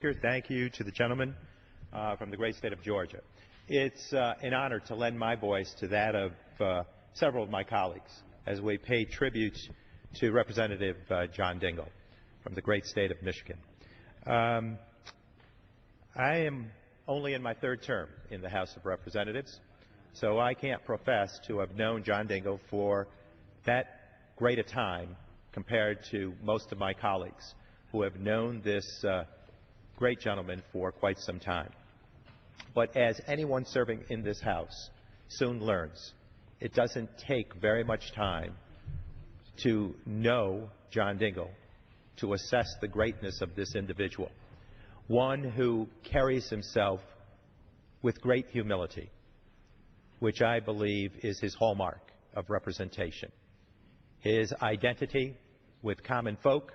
Thank you to the gentleman from the great state of Georgia. It's an honor to lend my voice to that of several of my colleagues as we pay tribute to Representative John Dingell from the great state of Michigan. I am only in my third term in the House of Representatives, so I can't profess to have known John Dingell for that great a time compared to most of my colleagues who have known this great gentleman for quite some time. But as anyone serving in this House soon learns, it doesn't take very much time to know John Dingell, to assess the greatness of this individual, one who carries himself with great humility, which I believe is his hallmark of representation. His identity with common folk,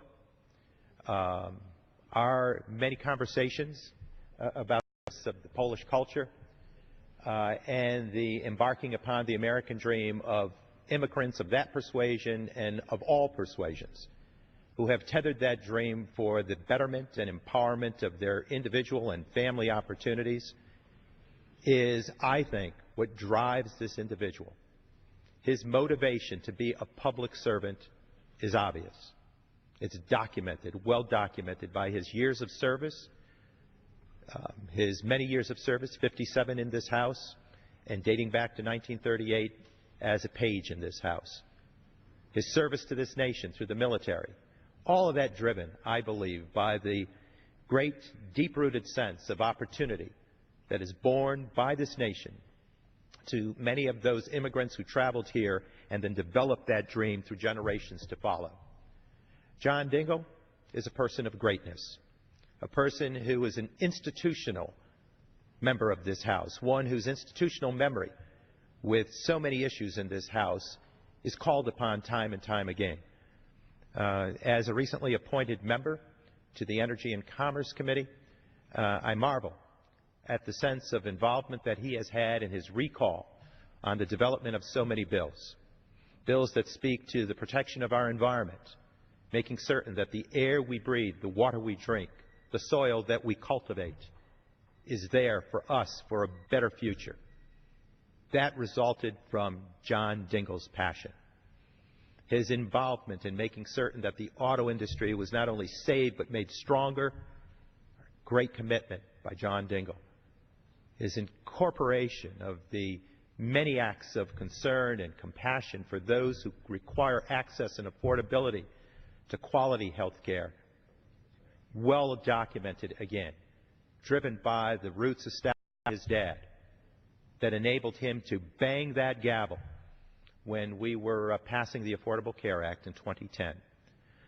our many conversations about the Polish culture and the embarking upon the American dream of immigrants of that persuasion and of all persuasions who have tethered that dream for the betterment and empowerment of their individual and family opportunities is, I think, what drives this individual. His motivation to be a public servant is obvious. It's documented, well documented by his years of service, his many years of service, 57 in this House, and dating back to 1938 as a page in this House. His service to this nation through the military, all of that driven, I believe, by the great deep-rooted sense of opportunity that is borne by this nation to many of those immigrants who traveled here and then developed that dream through generations to follow. John Dingell is a person of greatness, a person who is an institutional member of this House, one whose institutional memory with so many issues in this House is called upon time and time again. As a recently appointed member to the Energy and Commerce Committee, I marvel at the sense of involvement that he has had in his recall on the development of so many bills, bills that speak to the protection of our environment, making certain that the air we breathe, the water we drink, the soil that we cultivate is there for us for a better future. That resulted from John Dingell's passion. His involvement in making certain that the auto industry was not only saved but made stronger, great commitment by John Dingell. His incorporation of the many acts of concern and compassion for those who require access and affordability to quality health care, well documented again, driven by the roots established by his dad that enabled him to bang that gavel when we were passing the Affordable Care Act in 2010.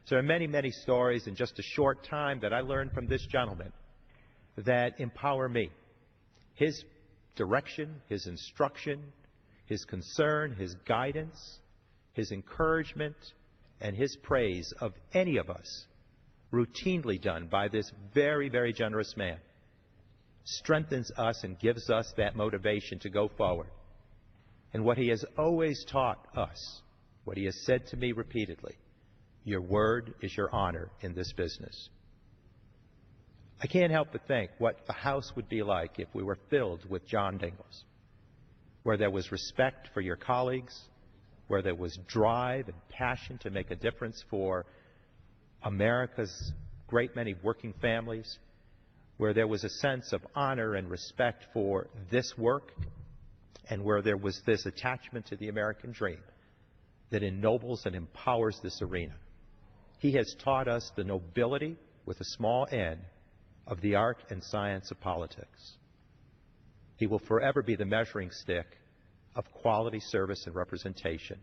So there are many, many stories in just a short time that I learned from this gentleman that empower me. His direction, his instruction, his concern, his guidance, his encouragement, and his praise of any of us, routinely done by this very, very generous man, strengthens us and gives us that motivation to go forward. And what he has always taught us, what he has said to me repeatedly, your word is your honor in this business. I can't help but think what the House would be like if we were filled with John Dingells, where there was respect for your colleagues, where there was drive and passion to make a difference for America's great many working families, where there was a sense of honor and respect for this work, and where there was this attachment to the American dream that ennobles and empowers this arena. He has taught us the nobility, with a small n, of the art and science of politics. He will forever be the measuring stick of quality service and representation.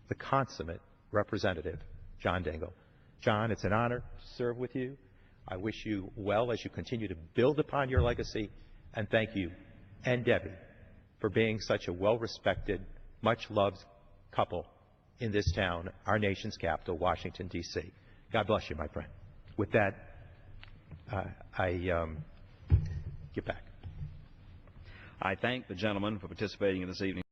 The consummate representative, John Dingell. John, it's an honor to serve with you. I wish you well as you continue to build upon your legacy, and thank you, and Debbie, for being such a well-respected, much-loved couple in this town, our nation's capital, Washington, D.C. God bless you, my friend. With that, I get back. I thank the gentleman for participating in this evening's